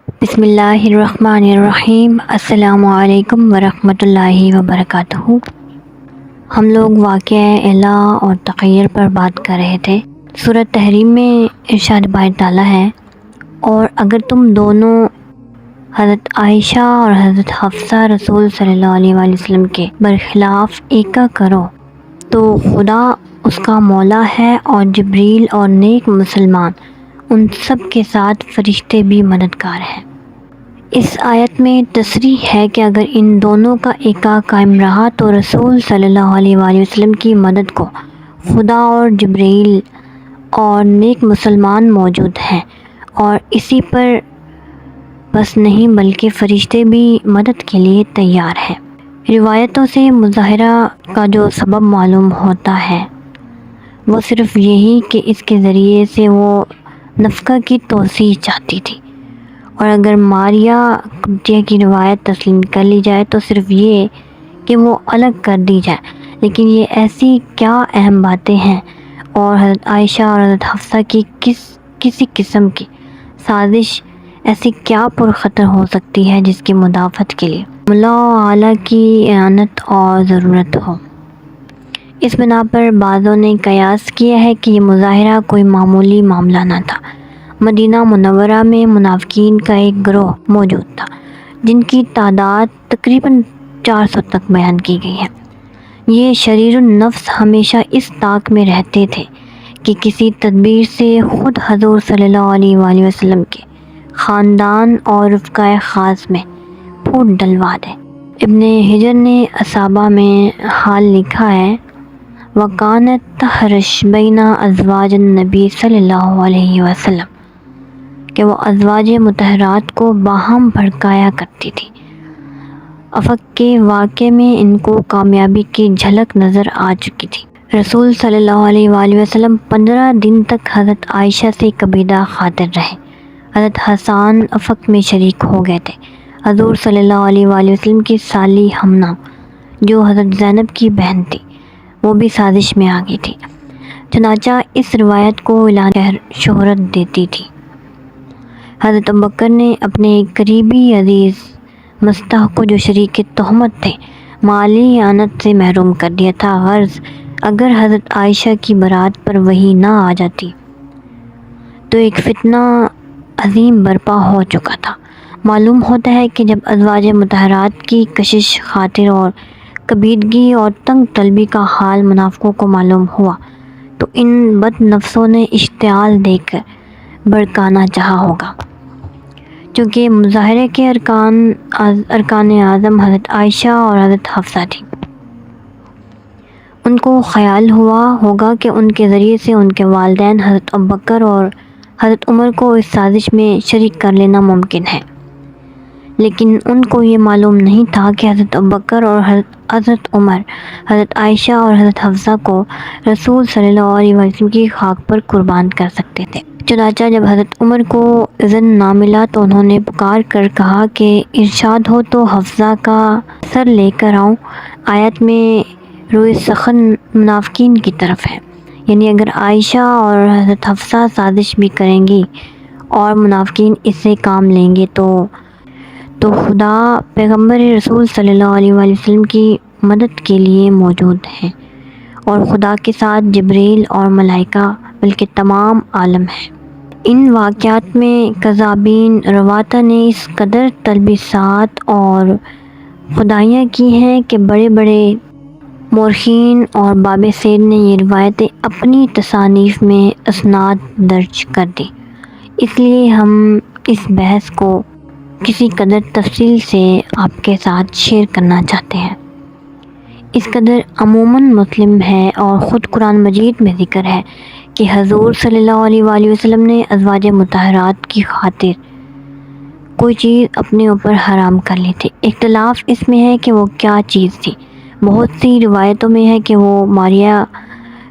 بسم اللہ الرحمن الرحیم۔ السلام علیکم ورحمۃ اللہ وبرکاتہ۔ ہم لوگ واقعہ الا اور تغیر پر بات کر رہے تھے۔ سورۃ تحریم میں ارشاد باری تعالیٰ ہے، اور اگر تم دونوں حضرت عائشہ اور حضرت حفصہ رسول صلی اللہ علیہ وآلہ وسلم کے برخلاف ایکا کرو تو خدا اس کا مولا ہے، اور جبریل اور نیک مسلمان ان سب کے ساتھ فرشتے بھی مددگار ہیں۔ اس آیت میں تصریح ہے کہ اگر ان دونوں کا ایکا قائم رہا تو رسول صلی اللہ علیہ وآلہ وسلم کی مدد کو خدا اور جبریل اور نیک مسلمان موجود ہیں، اور اسی پر بس نہیں بلکہ فرشتے بھی مدد کے لیے تیار ہیں۔ روایتوں سے مظاہرہ کا جو سبب معلوم ہوتا ہے وہ صرف یہی کہ اس کے ذریعے سے وہ نفقہ کی توسیع چاہتی تھی، اور اگر ماریہ قبطیہ کی روایت تسلیم کر لی جائے تو صرف یہ کہ وہ الگ کر دی جائے، لیکن یہ ایسی کیا اہم باتیں ہیں، اور حضرت عائشہ اور حضرت حفصہ کی کسی قسم کی سازش ایسی کیا پرخطر ہو سکتی ہے جس کی مدافعت کے لیے مولا اعلیٰ کی اعانت اور ضرورت ہو۔ اس بنا پر بعضوں نے قیاس کیا ہے کہ یہ مظاہرہ کوئی معمولی معاملہ نہ تھا۔ مدینہ منورہ میں منافقین کا ایک گروہ موجود تھا جن کی تعداد تقریباً 400 تک بیان کی گئی ہے۔ یہ شریر النفس ہمیشہ اس طاق میں رہتے تھے کہ کسی تدبیر سے خود حضور صلی اللہ علیہ وآلہ وسلم کے خاندان اور رفقائے خاص میں پھوٹ ڈلوا دے۔ ابن حجر نے اصابہ میں حال لکھا ہے، وَكَانَتْ تَحْرِشْ بَيْنَ أَزْوَاجِ النَّبِي صلی اللہ علیہ وسلم، کہ وہ ازواج مطہرات کو باہم بھڑکایا کرتی تھی۔ افق کے واقعے میں ان کو کامیابی کی جھلک نظر آ چکی تھی۔ رسول صلی اللہ علیہ وآلہ وسلم 15 دن تک حضرت عائشہ سے کبیدہ خاطر رہے۔ حضرت حسان افق میں شریک ہو گئے تھے۔ حضور صلی اللہ علیہ وآلہ وسلم کی سالی حمنہ جو حضرت زینب کی بہن تھی وہ بھی سازش میں آ گئی تھی، چنانچہ اس روایت کو اعلان شہرت دیتی تھی۔ حضرت ابوبکر نے اپنے ایک قریبی عزیز مصطح کو، جو شریک تہمت تھے، مالی اعانت سے محروم کر دیا تھا۔ غرض اگر حضرت عائشہ کی برات پر وحی نہ آ جاتی تو ایک فتنہ عظیم برپا ہو چکا تھا۔ معلوم ہوتا ہے کہ جب ازواج مطہرات کی کشش خاطر اور کبیدگی اور تنگ طلبی کا حال منافقوں کو معلوم ہوا تو ان بد نفسوں نے اشتعال دے کر بھڑکانا چاہا ہوگا۔ چونکہ مظاہرے کے ارکان اعظم حضرت عائشہ اور حضرت حفصہ تھی، ان کو خیال ہوا ہوگا کہ ان کے ذریعے سے ان کے والدین حضرت ابوبکر اور حضرت عمر کو اس سازش میں شریک کر لینا ممکن ہے، لیکن ان کو یہ معلوم نہیں تھا کہ حضرت ابوبکر اور حضرت عمر حضرت عائشہ اور حضرت حفصہ کو رسول صلی اللہ علیہ وسلم کی خاک پر قربان کر سکتے تھے۔ چنانچہ جب حضرت عمر کو اذن نہ ملا تو انہوں نے پکار کر کہا کہ ارشاد ہو تو حفصہ کا سر لے کر آؤں۔ آیت میں روئے سخن منافقین کی طرف ہے، یعنی اگر عائشہ اور حضرت حفصہ سازش بھی کریں گی اور منافقین اس سے کام لیں گے تو خدا پیغمبر رسول صلی اللہ علیہ وآلہ وسلم کی مدد کے لیے موجود ہیں، اور خدا کے ساتھ جبریل اور ملائکہ بلکہ تمام عالم ہیں۔ ان واقعات میں کذابین رواتہ نے اس قدر تلبیسات اور خدائیاں کی ہیں کہ بڑے بڑے مورخین اور باب سیر نے یہ روایتیں اپنی تصانیف میں اسناد درج کر دی۔ اس لیے ہم اس بحث کو کسی قدر تفصیل سے آپ کے ساتھ شیئر کرنا چاہتے ہیں۔ اس قدر عموماً مسلم ہے اور خود قرآن مجید میں ذکر ہے کہ حضور صلی اللہ علیہ وآلہ وسلم نے ازواج مطہرات کی خاطر کوئی چیز اپنے اوپر حرام کر لی تھی۔ اختلاف اس میں ہے کہ وہ کیا چیز تھی۔ بہت سی روایتوں میں ہے کہ وہ ماریہ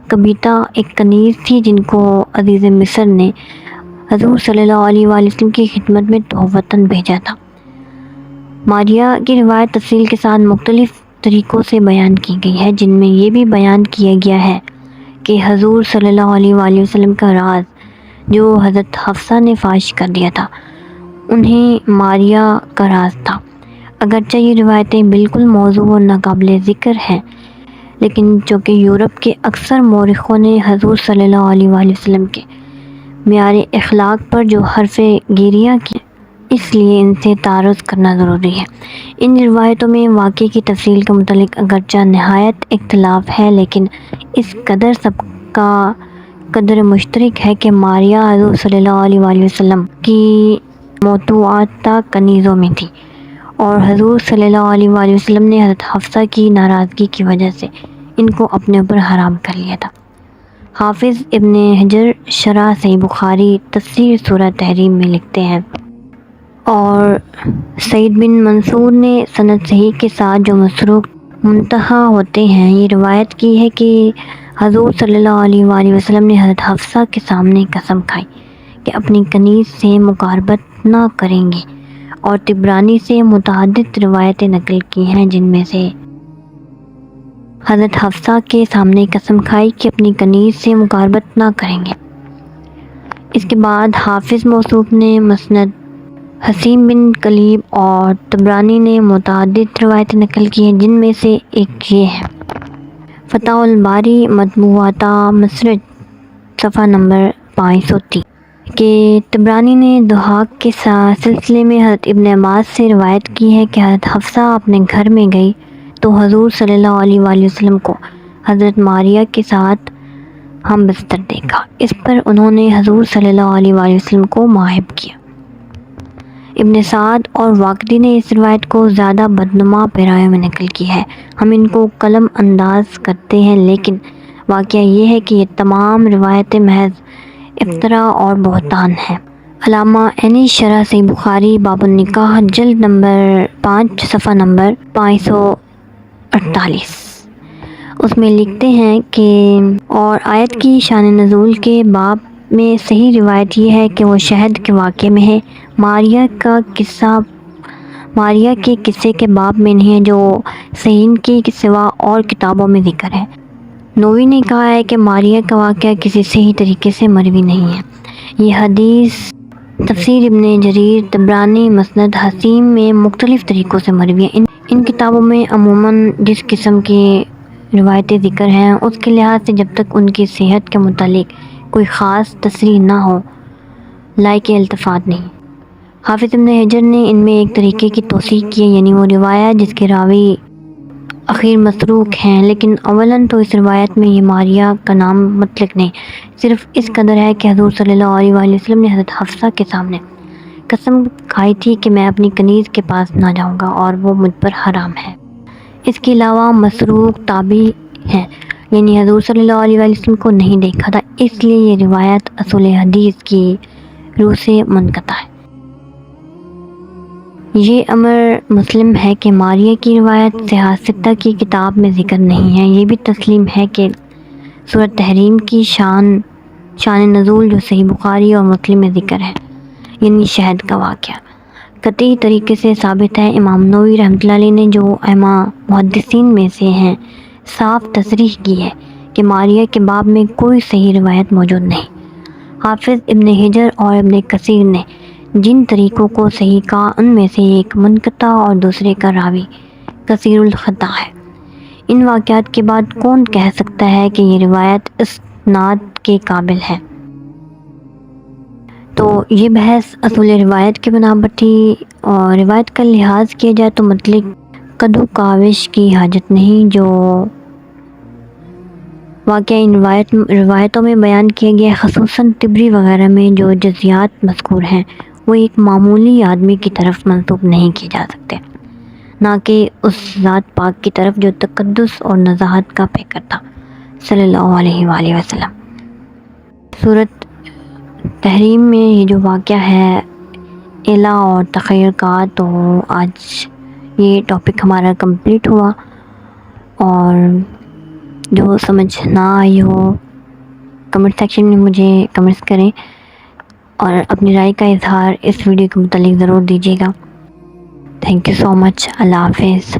قبطیہ ایک کنیز تھی جن کو عزیز مصر نے حضور صلی اللہ علیہ وآلہ وسلم کی خدمت میں تحفتاً بھیجا تھا۔ ماریہ کی روایت تفصیل کے ساتھ مختلف طریقوں سے بیان کی گئی ہے، جن میں یہ بھی بیان کیا گیا ہے کہ حضور صلی اللہ علیہ وآلہ وسلم کا راز جو حضرت حفصہ نے فاش کر دیا تھا، انہیں ماریا کا راز تھا۔ اگرچہ یہ روایتیں بالکل موضوع اور ناقابل ذکر ہیں، لیکن چونکہ یورپ کے اکثر مورخوں نے حضور صلی اللہ علیہ وآلہ وسلم کے معیار اخلاق پر جو حرف گیریاں کی، اس لیے ان سے تعارض کرنا ضروری ہے۔ ان روایتوں میں واقعے کی تفصیل کے متعلق اگرچہ نہایت اختلاف ہے، لیکن اس قدر سب کا قدر مشترک ہے کہ ماریا حضور صلی اللہ علیہ وآلہ وسلم کی موضوعاتہ کنیزوں میں تھی، اور حضور صلی اللہ علیہ وآلہ وسلم نے حضرت حفصہ کی ناراضگی کی وجہ سے ان کو اپنے اوپر حرام کر لیا تھا۔ حافظ ابن حجر شرح صحیح بخاری تفسیر سورہ تحریم میں لکھتے ہیں، اور سعید بن منصور نے سند صحیح کے ساتھ جو مسروق منتہی ہوتے ہیں یہ روایت کی ہے کہ حضور صلی اللہ علیہ وآلہ وسلم نے حضرت حفصہ کے سامنے قسم کھائی کہ اپنی کنیز سے مقاربت نہ کریں گے، اور طبرانی سے متعدد روایتیں نقل کی ہیں جن میں سے حضرت حفصہ کے سامنے قسم کھائی کہ اپنی کنیز سے مقاربت نہ کریں گے۔ اس کے بعد حافظ موصوف نے مسند حسیم بن کلیب اور طبرانی نے متعدد روایتیں نقل کی ہیں جن میں سے ایک یہ ہے۔ فتح الباری مطبوعاتہ مسرج صفحہ نمبر 530 کہ طبرانی نے ضحاک کے سلسلے میں حضرت ابن عباس سے روایت کی ہے کہ حضرت حفصہ اپنے گھر میں گئی تو حضور صلی اللہ علیہ وآلہ وسلم کو حضرت ماریا کے ساتھ ہم بستر دیکھا۔ اس پر انہوں نے حضور صلی اللہ علیہ وآلہ وسلم کو مائب کیا۔ ابن سعد اور واقدی نے اس روایت کو زیادہ بدنما پیرایوں میں نقل کی ہے۔ ہم ان کو قلم انداز کرتے ہیں، لیکن واقعہ یہ ہے کہ یہ تمام روایتیں محض افتراء اور بہتان ہیں۔ علامہ عینی شرح صحیح بخاری باب النکاح جلد نمبر 5 صفحہ نمبر 548 اس میں لکھتے ہیں کہ اور آیت کی شان نزول کے باب میں صحیح روایت یہ ہے کہ وہ شہد کے واقعے میں ہے، ماریا کے قصے کے باب میں نہیں ہے جو صحیح کے سوا اور کتابوں میں ذکر ہے۔ نووی نے کہا ہے کہ ماریا کا واقعہ کسی صحیح طریقے سے مروی نہیں ہے۔ یہ حدیث تفسیر ابن جریر طبرانی مسند حسیم میں مختلف طریقوں سے مروی ہے۔ ان کتابوں میں عموماً جس قسم کی روایتیں ذکر ہیں اس کے لحاظ سے جب تک ان کی صحت کے متعلق کوئی خاص تصریح نہ ہو لائق التفات نہیں۔ حافظ ابن حجر نے ان میں ایک طریقے کی توثیق کی ہے، یعنی وہ روایت جس کے راوی اخیر مسروق ہیں، لیکن اولاً تو اس روایت میں یہ ماریا کا نام مطلق نہیں، صرف اس قدر ہے کہ حضور صلی اللہ علیہ وآلہ وسلم نے حضرت حفصہ کے سامنے قسم کھائی تھی کہ میں اپنی کنیز کے پاس نہ جاؤں گا اور وہ مجھ پر حرام ہے۔ اس کے علاوہ مسروق تابعی ہیں، یعنی حضور صلی اللہ علیہ وآلہ وسلم کو نہیں دیکھا تھا، اس لیے یہ روایت اصول حدیث کی روح سے منقطع ہے۔ یہ امر مسلم ہے کہ ماریا کی روایت صحاح ستہ کی کتاب میں ذکر نہیں ہے۔ یہ بھی تسلیم ہے کہ سورۃ تحریم کی شان نزول جو صحیح بخاری اور مسلم میں ذکر ہے، یعنی شہد کا واقعہ قطعی طریقے سے ثابت ہے۔ امام نووی رحمۃ اللہ علیہ نے جو ائمہ محدثین میں سے ہیں صاف تصریح کی ہے کہ ماریا کے باب میں کوئی صحیح روایت موجود نہیں۔ حافظ ابن حجر اور ابن کثیر نے جن طریقوں کو صحیح کہا ان میں سے ایک منقطع اور دوسرے کا راوی کثیر الخطا ہے۔ ان واقعات کے بعد کون کہہ سکتا ہے کہ یہ روایت اسناد کے قابل ہے؟ تو یہ بحث اصول روایت کے بنا پر تھی، اور روایت کا لحاظ کیا جائے تو مطلق قدو کاوش کی حاجت نہیں۔ جو واقعہ ان روایتوں میں بیان کیا گیا ہے، خصوصاً طبری وغیرہ میں جو جزیات مذکور ہیں، وہ ایک معمولی آدمی کی طرف منسوب نہیں کیے جا سکتے، نہ کہ اس ذات پاک کی طرف جو تقدس اور نزاہت کا پیکر تھا صلی اللہ علیہ وآلہ وسلم۔ سورۃ تحریم میں یہ جو واقعہ ہے الا اور تخیر کا، تو آج یہ ٹاپک ہمارا کمپلیٹ ہوا، اور جو سمجھ نہ آئی ہو کمنٹ سیکشن میں مجھے کمنٹس کریں، اور اپنی رائے کا اظہار اس ویڈیو کے متعلق ضرور دیجیے گا۔ تھینک یو سو مچ۔ اللہ حافظ۔